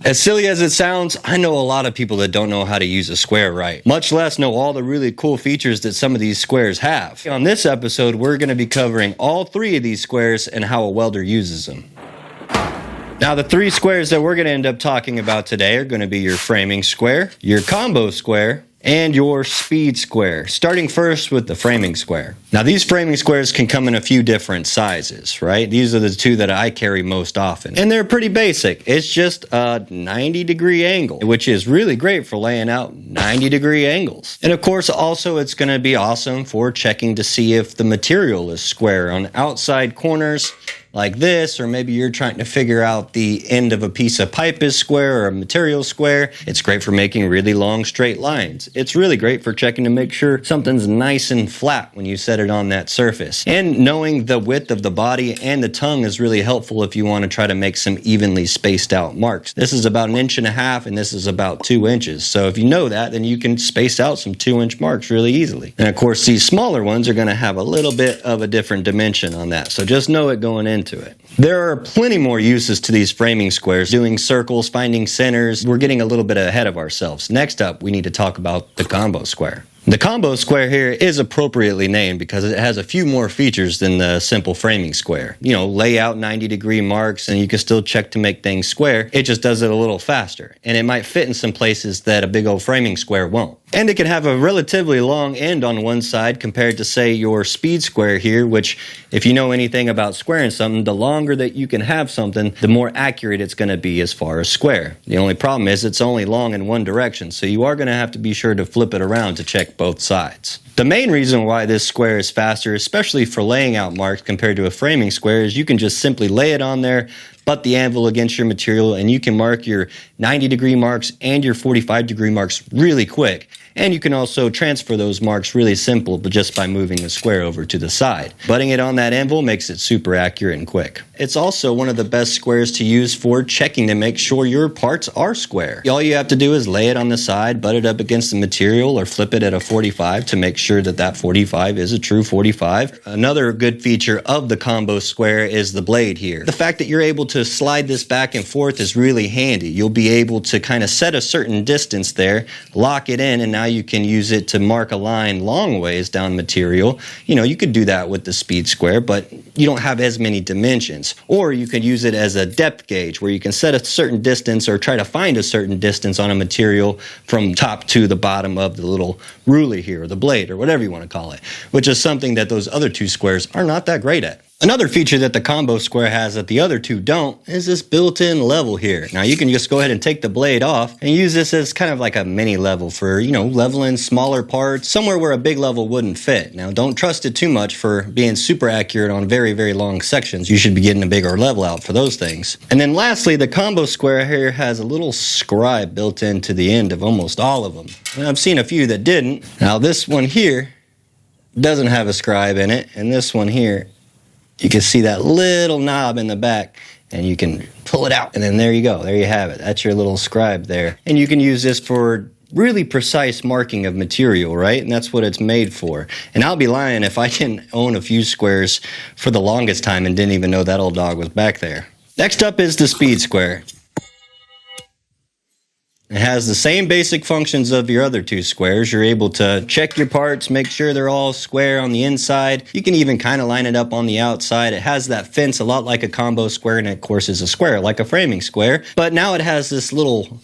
As silly as it sounds, I know a lot of people that don't know how to use a square right, much less know all the really cool features that some of these squares have. On this episode, we're going to be covering all 3 of these squares and how a welder uses them. Now, the 3 squares that we're going to end up talking about today are going to be your framing square, your combo square, and your speed square, starting first with the framing square. Now, these framing squares can come in a few different sizes, right? These are the 2 that I carry most often, and they're pretty basic. It's just a 90-degree angle, which is really great for laying out 90-degree angles. And of course, also it's going to be awesome for checking to see if the material is square on outside corners like this, or maybe you're trying to figure out the end of a piece of pipe is square or a material square. It's great for making really long straight lines. It's really great for checking to make sure something's nice and flat when you set it on that surface. And knowing the width of the body and the tongue is really helpful if you want to try to make some evenly spaced out marks. This is about 1.5 inches and this is about 2 inches. So if you know that, then you can space out some 2-inch marks really easily. And of course, these smaller ones are going to have a little bit of a different dimension on that. So just know it going into it. There are plenty more uses to these framing squares, doing circles, finding centers. We're getting a little bit ahead of ourselves. Next up, we need to talk about the combo square. The combo square here is appropriately named because it has a few more features than the simple framing square. You know, lay out 90-degree marks and you can still check to make things square. It just does it a little faster. And it might fit in some places that a big old framing square won't. And it can have a relatively long end on one side compared to, say, your speed square here, which, if you know anything about squaring something, the longer that you can have something, the more accurate it's going to be as far as square. The only problem is it's only long in one direction, so you are going to have to be sure to flip it around to check both sides. The main reason why this square is faster, especially for laying out marks compared to a framing square, is you can just simply lay it on there, butt the anvil against your material, and you can mark your 90-degree marks and your 45-degree marks really quick. And you can also transfer those marks really simple, but just by moving the square over to the side. Butting it on that anvil makes it super accurate and quick. It's also one of the best squares to use for checking to make sure your parts are square. All you have to do is lay it on the side, butt it up against the material, or flip it at a 45 to make sure that that 45 is a true 45. Another good feature of the combo square is the blade here. The fact that you're able to slide this back and forth is really handy. You'll be able to kind of set a certain distance there, lock it in, and now you can use it to mark a line long ways down material. You know, you could do that with the speed square, but you don't have as many dimensions. Or you could use it as a depth gauge where you can set a certain distance or try to find a certain distance on a material from top to the bottom of the little ruler here, or the blade, or whatever you want to call it, which is something that those other 2 squares are not that great at. Another feature that the combo square has that the other 2 don't is this built-in level here. Now you can just go ahead and take the blade off and use this as kind of like a mini level for, you know, leveling smaller parts, somewhere where a big level wouldn't fit. Now don't trust it too much for being super accurate on very, very long sections. You should be getting a bigger level out for those things. And then lastly, the combo square here has a little scribe built into the end of almost all of them. And I've seen a few that didn't. Now this one here doesn't have a scribe in it, and this one here, you can see that little knob in the back, and you can pull it out, and then there you go. There you have it. That's your little scribe there. And you can use this for really precise marking of material, right? And that's what it's made for. And I'll be lying if I didn't own a few squares for the longest time and didn't even know that old dog was back there. Next up is the speed square. It has the same basic functions of your other 2 squares. You're able to check your parts, make sure they're all square on the inside. You can even kind of line it up on the outside. It has that fence a lot like a combo square, and it, of course, is a square like a framing square. But now it has this little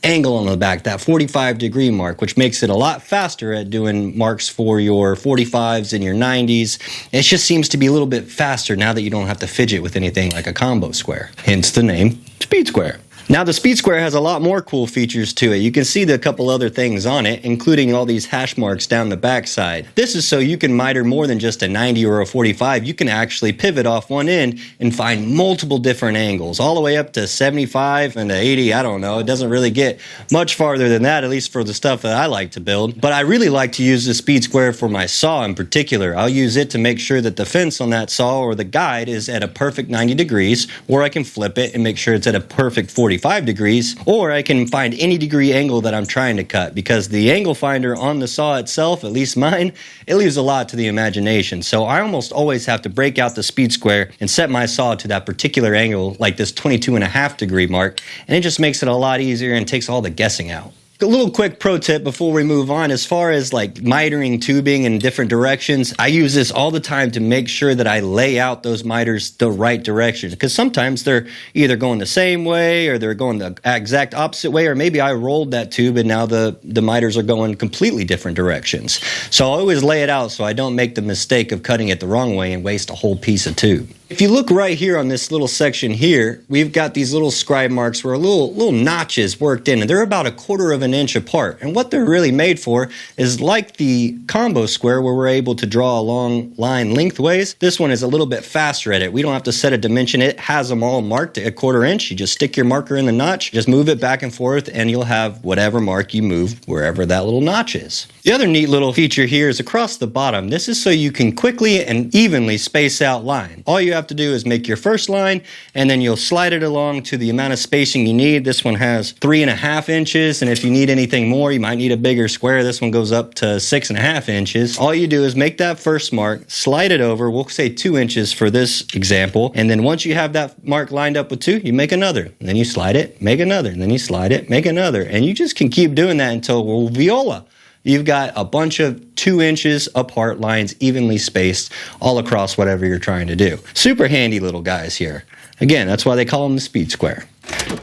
angle on the back, that 45-degree mark, which makes it a lot faster at doing marks for your 45s and your 90s. It just seems to be a little bit faster now that you don't have to fidget with anything like a combo square. Hence the name speed square. Now, the speed square has a lot more cool features to it. You can see the couple other things on it, including all these hash marks down the backside. This is so you can miter more than just a 90 or a 45. You can actually pivot off one end and find multiple different angles, all the way up to 75 and to 80. I don't know. It doesn't really get much farther than that, at least for the stuff that I like to build. But I really like to use the speed square for my saw in particular. I'll use it to make sure that the fence on that saw or the guide is at a perfect 90 degrees, or I can flip it and make sure it's at a perfect 45. 45 degrees, or I can find any degree angle that I'm trying to cut, because the angle finder on the saw itself, at least mine, it leaves a lot to the imagination. So I almost always have to break out the speed square and set my saw to that particular angle, like this 22.5 degree mark, and it just makes it a lot easier and takes all the guessing out. A little quick pro tip before we move on, as far as like mitering tubing in different directions, I use this all the time to make sure that I lay out those miters the right direction, because sometimes they're either going the same way or they're going the exact opposite way, or maybe I rolled that tube and now the miters are going completely different directions. So I always lay it out so I don't make the mistake of cutting it the wrong way and waste a whole piece of tube. If you look right here on this little section here, we've got these little scribe marks where little notches worked in, and they're about 1/4 of an inch apart. And what they're really made for is like the combo square where we're able to draw a long line lengthways. This one is a little bit faster at it. We don't have to set a dimension. It has them all marked at 1/4 inch. You just stick your marker in the notch, just move it back and forth, and you'll have whatever mark you move wherever that little notch is. The other neat little feature here is across the bottom. This is so you can quickly and evenly space out line. All you have to do is make your first line, and then you'll slide it along to the amount of spacing you need. This one has 3.5 inches, and if you need anything more, you might need a bigger square. This one goes up to 6.5 inches. All you do is make that first mark, slide it over, we'll say 2 inches for this example, and then once you have that mark lined up with 2, you make another. And then you slide it, make another, and then you slide it, make another. And you just can keep doing that until, well, viola. You've got a bunch of 2 inches apart lines evenly spaced all across whatever you're trying to do. Super handy little guys here. Again, that's why they call them the speed square.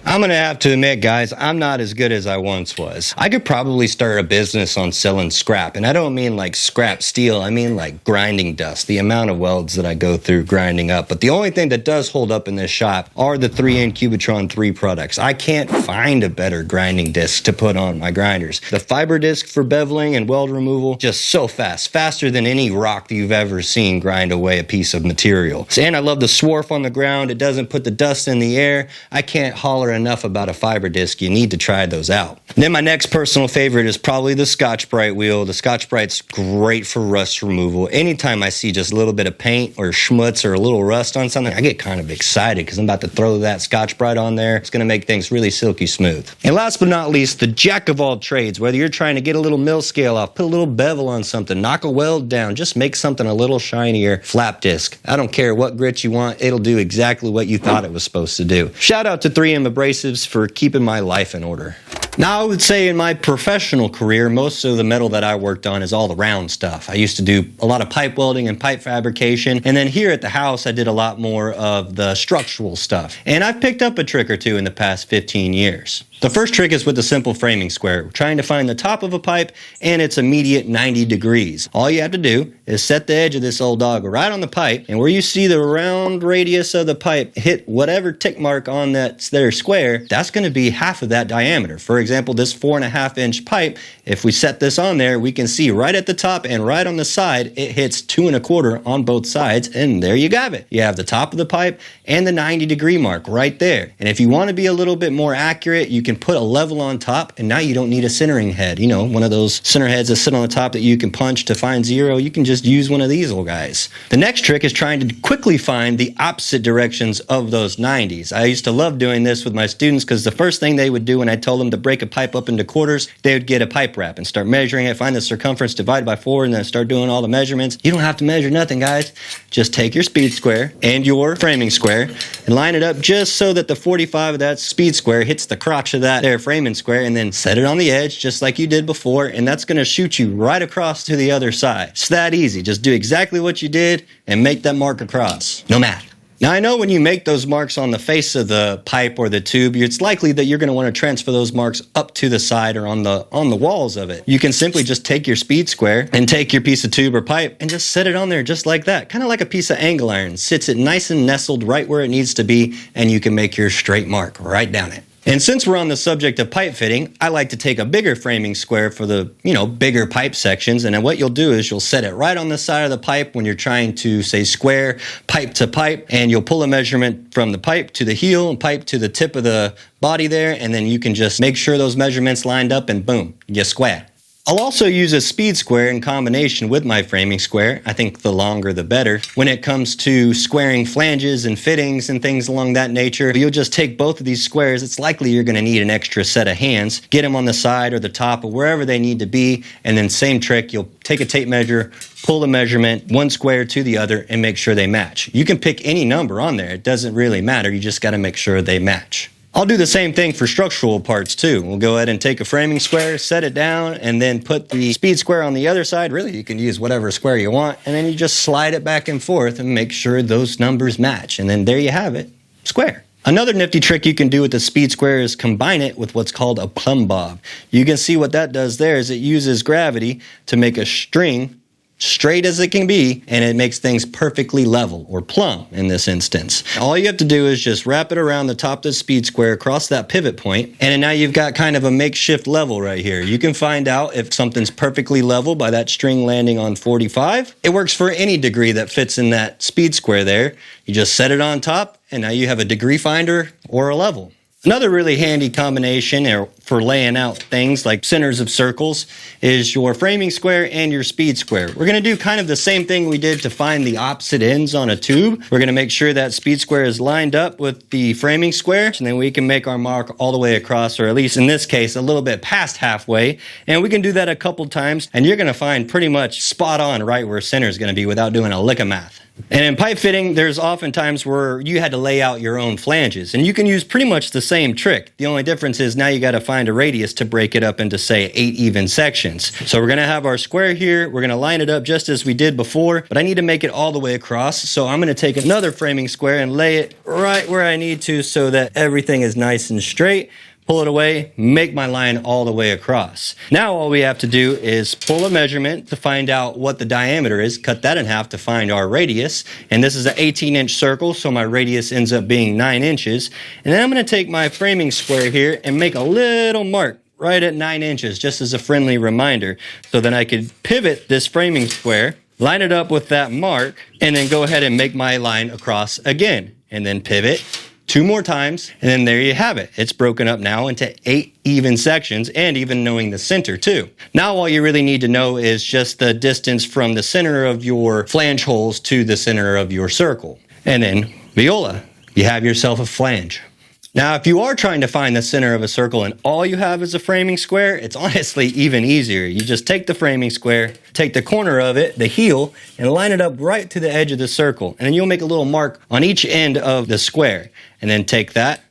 I'm going to have to admit, guys, I'm not as good as I once was. I could probably start a business on selling scrap, and I don't mean like scrap steel. I mean like grinding dust, the amount of welds that I go through grinding up. But the only thing that does hold up in this shop are the 3N Cubitron 3 products. I can't find a better grinding disc to put on my grinders. The fiber disc for beveling and weld removal, just so fast, faster than any rock that you've ever seen grind away a piece of material. And I love the swarf on the ground. It doesn't put the dust in the air. I can't holler enough about a fiber disc. You need to try those out. And then my next personal favorite is probably the Scotch-Brite wheel. The Scotch-Brite's great for rust removal. Anytime I see just a little bit of paint or schmutz or a little rust on something, I get kind of excited because I'm about to throw that Scotch-Brite on there. It's going to make things really silky smooth. And last but not least, the jack of all trades. Whether you're trying to get a little mill scale off, put a little bevel on something, knock a weld down, just make something a little shinier, flap disc. I don't care what grit you want. It'll do exactly what you thought it was supposed to do. Shout out to 3M Abrasives for keeping my life in order. Now, I would say in my professional career, most of the metal that I worked on is all the round stuff. I used to do a lot of pipe welding and pipe fabrication. And then here at the house, I did a lot more of the structural stuff. And I've picked up a trick or two in the past 15 years. The first trick is with the simple framing square. We're trying to find the top of a pipe and its immediate 90 degrees. All you have to do is set the edge of this old dog right on the pipe, and where you see the round radius of the pipe hit whatever tick mark on that there square, that's going to be half of that diameter. For example, this 4.5 inch pipe, if we set this on there, we can see right at the top and right on the side, it hits 2.25 on both sides, and there you have it. You have the top of the pipe and the 90 degree mark right there. And if you want to be a little bit more accurate, you can put a level on top, and now you don't need a centering head. You know, one of those center heads that sit on the top that you can punch to find zero. You can just use one of these little guys. The next trick is trying to quickly find the opposite directions of those 90s. I used to love doing this with my students because the first thing they would do when I told them to break a pipe up into quarters, they would get a pipe wrap and start measuring it, find the circumference, divide by 4, and then start doing all the measurements. You don't have to measure nothing, guys. Just take your speed square and your framing square and line it up just so that the 45 of that speed square hits the crotch of that there framing square, and then set it on the edge just like you did before, and that's going to shoot you right across to the other side. It's that easy. Just do exactly what you did and make that mark across. No math. Now, I know when you make those marks on the face of the pipe or the tube, it's likely that you're going to want to transfer those marks up to the side or on the walls of it. You can simply just take your speed square and take your piece of tube or pipe and just set it on there just like that. Kind of like a piece of angle iron. Sits it nice and nestled right where it needs to be, and you can make your straight mark right down it. And since we're on the subject of pipe fitting, I like to take a bigger framing square for the, bigger pipe sections. And then what you'll do is you'll set it right on the side of the pipe when you're trying to, say, square pipe to pipe. And you'll pull a measurement from the pipe to the heel and pipe to the tip of the body there. And then you can just make sure those measurements lined up and boom, you're square. I'll also use a speed square in combination with my framing square. I think the longer the better. When it comes to squaring flanges and fittings and things along that nature, you'll just take both of these squares. It's likely you're going to need an extra set of hands. Get them on the side or the top or wherever they need to be, and then same trick, you'll take a tape measure, pull the measurement, one square to the other, and make sure they match. You can pick any number on there. It doesn't really matter. You just got to make sure they match. I'll do the same thing for structural parts too. We'll go ahead and take a framing square, set it down, and then put the speed square on the other side. Really, you can use whatever square you want, and then you just slide it back and forth and make sure those numbers match. And then there you have it, square. Another nifty trick you can do with the speed square is combine it with what's called a plumb bob. You can see what that does there is it uses gravity to make a string straight as it can be, and it makes things perfectly level, or plumb in this instance. All you have to do is just wrap it around the top of the speed square across that pivot point, and now you've got kind of a makeshift level right here. You can find out if something's perfectly level by that string landing on 45. It works for any degree that fits in that speed square there. You just set it on top, and now you have a degree finder or a level. Another really handy combination for laying out things like centers of circles is your framing square and your speed square. We're going to do kind of the same thing we did to find the opposite ends on a tube. We're going to make sure that speed square is lined up with the framing square, and then we can make our mark all the way across, or at least in this case, a little bit past halfway. And we can do that a couple times, and you're going to find pretty much spot on right where center is going to be without doing a lick of math. And in pipe fitting, there's often times where you had to lay out your own flanges, and you can use pretty much the same trick. The only difference is now you got to find a radius to break it up into, say, 8 even sections. So we're going to have our square here. We're going to line it up just as we did before, but I need to make it all the way across. So I'm going to take another framing square and lay it right where I need to so that everything is nice and straight. Pull it away, make my line all the way across. Now all we have to do is pull a measurement to find out what the diameter is, cut that in half to find our radius. And this is an 18-inch circle, so my radius ends up being 9 inches. And then I'm going to take my framing square here and make a little mark right at 9 inches, just as a friendly reminder, so that I could pivot this framing square, line it up with that mark, and then go ahead and make my line across again, and then pivot 2 more times, and then there you have it. It's broken up now into 8 even sections, and even knowing the center too. Now all you really need to know is just the distance from the center of your flange holes to the center of your circle. And then voila, you have yourself a flange. Now, if you are trying to find the center of a circle and all you have is a framing square, it's honestly even easier. You just take the framing square, take the corner of it, the heel, and line it up right to the edge of the circle. And then you'll make a little mark on each end of the square. And then take that,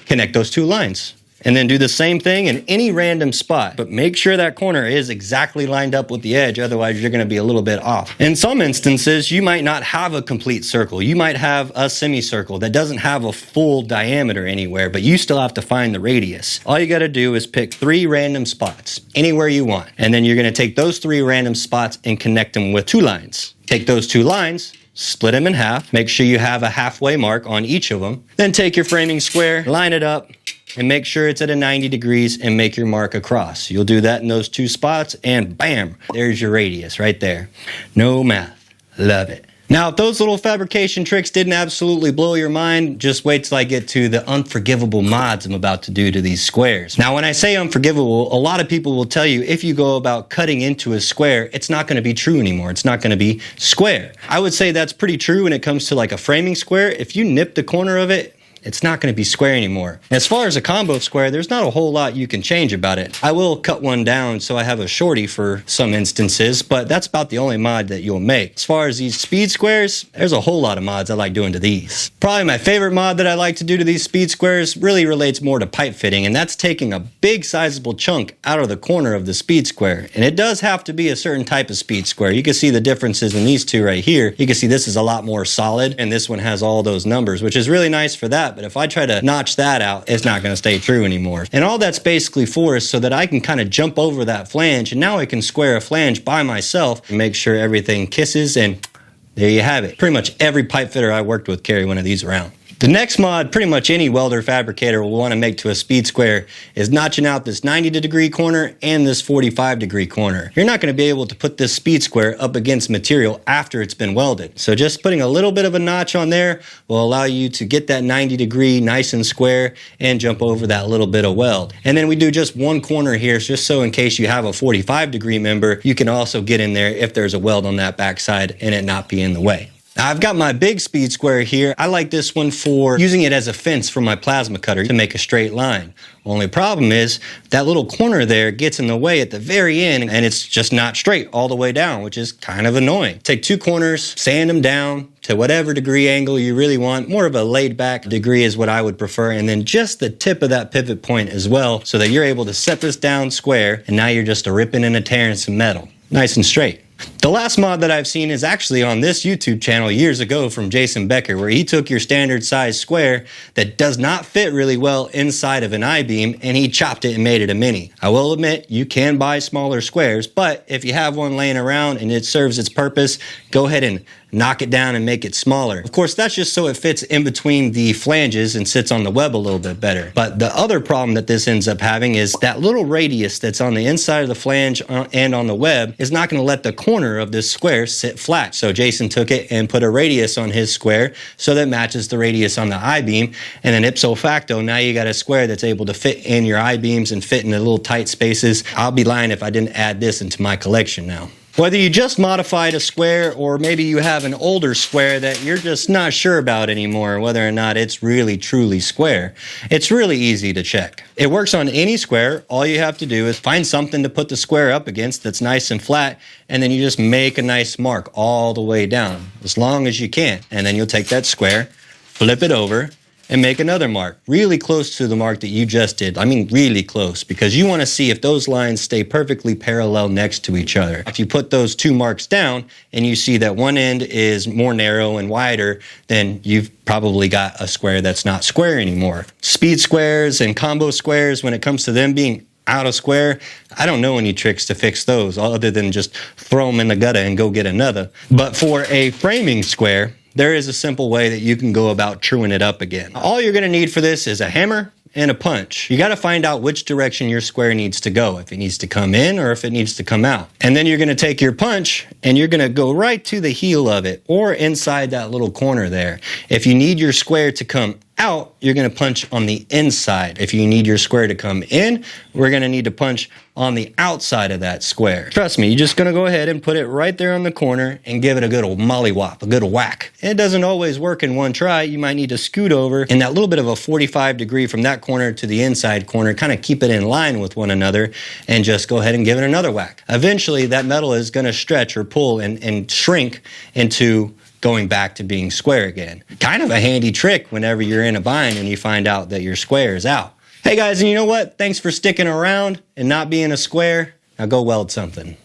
connect those 2 lines. And then do the same thing in any random spot, but make sure that corner is exactly lined up with the edge, otherwise you're going to be a little bit off. In some instances, you might not have a complete circle. You might have a semicircle that doesn't have a full diameter anywhere, but you still have to find the radius. All you got to do is pick 3 random spots, anywhere you want, and then you're going to take those 3 random spots and connect them with 2 lines. Take those 2 lines, split them in half, make sure you have a halfway mark on each of them, then take your framing square, line it up, and make sure it's at a 90 degrees and make your mark across. You'll do that in those 2 spots, and bam, there's your radius right there. No math. Love it. Now, if those little fabrication tricks didn't absolutely blow your mind, just wait till I get to the unforgivable mods I'm about to do to these squares. Now, when I say unforgivable, a lot of people will tell you if you go about cutting into a square, it's not going to be true anymore. It's not going to be square. I would say that's pretty true when it comes to like a framing square. If you nip the corner of it, it's not going to be square anymore. As far as a combo square, there's not a whole lot you can change about it. I will cut one down so I have a shorty for some instances, but that's about the only mod that you'll make. As far as these speed squares, there's a whole lot of mods I like doing to these. Probably my favorite mod that I like to do to these speed squares really relates more to pipe fitting, and that's taking a big sizable chunk out of the corner of the speed square. And it does have to be a certain type of speed square. You can see the differences in these 2 right here. You can see this is a lot more solid, and this one has all those numbers, which is really nice for that. But if I try to notch that out, it's not going to stay true anymore. And all that's basically for is so that I can kind of jump over that flange, and now I can square a flange by myself and make sure everything kisses, and there you have it. Pretty much every pipe fitter I worked with carry one of these around. The next mod pretty much any welder fabricator will want to make to a speed square is notching out this 90-degree corner and this 45-degree corner. You're not going to be able to put this speed square up against material after it's been welded. So just putting a little bit of a notch on there will allow you to get that 90-degree nice and square and jump over that little bit of weld. And then we do just one corner here, just so in case you have a 45-degree member, you can also get in there if there's a weld on that backside and it not be in the way. Now, I've got my big speed square here. I like this one for using it as a fence for my plasma cutter to make a straight line. Only problem is that little corner there gets in the way at the very end and it's just not straight all the way down, which is kind of annoying. Take two corners, sand them down to whatever degree angle you really want. More of a laid back degree is what I would prefer. And then just the tip of that pivot point as well, so that you're able to set this down square and now you're just a ripping and a tearing some metal. Nice and straight. The last mod that I've seen is actually on this YouTube channel years ago from Jason Becker, where he took your standard size square that does not fit really well inside of an I-beam and he chopped it and made it a mini. I will admit you can buy smaller squares, but if you have one laying around and it serves its purpose, go ahead and knock it down and make it smaller. Of course, that's just so it fits in between the flanges and sits on the web a little bit better. But the other problem that this ends up having is that little radius that's on the inside of the flange and on the web is not going to let the corner of this square sit flat. So Jason took it and put a radius on his square so that matches the radius on the I-beam. And then ipso facto, now you got a square that's able to fit in your I-beams and fit in the little tight spaces. I'll be lying if I didn't add this into my collection now. Whether you just modified a square or maybe you have an older square that you're just not sure about anymore, whether or not it's really truly square, it's really easy to check. It works on any square. All you have to do is find something to put the square up against that's nice and flat, and then you just make a nice mark all the way down, as long as you can. And then you'll take that square, flip it over, and make another mark really close to the mark that you just did. I mean really close, because you want to see if those lines stay perfectly parallel next to each other. If you put those two marks down and you see that one end is more narrow and wider, then you've probably got a square that's not square anymore. Speed squares and combo squares, when it comes to them being out of square, I don't know any tricks to fix those other than just throw them in the gutter and go get another. But for a framing square, there is a simple way that you can go about truing it up again. All you're going to need for this is a hammer and a punch. You got to find out which direction your square needs to go, if it needs to come in or if it needs to come out. And then you're going to take your punch and you're going to go right to the heel of it or inside that little corner there. If you need your square to come out, you're going to punch on the inside. If you need your square to come in, we're going to need to punch on the outside of that square. Trust me, you're just going to go ahead and put it right there on the corner and give it a good old mollywop, a good whack. It doesn't always work in one try. You might need to scoot over in that little bit of a 45 degree from that corner to the inside corner, kind of keep it in line with one another and just go ahead and give it another whack. Eventually, that metal is going to stretch or pull and shrink into going back to being square again. Kind of a handy trick whenever you're in a bind and you find out that your square is out. Hey guys, and you know what? Thanks for sticking around and not being a square. Now go weld something.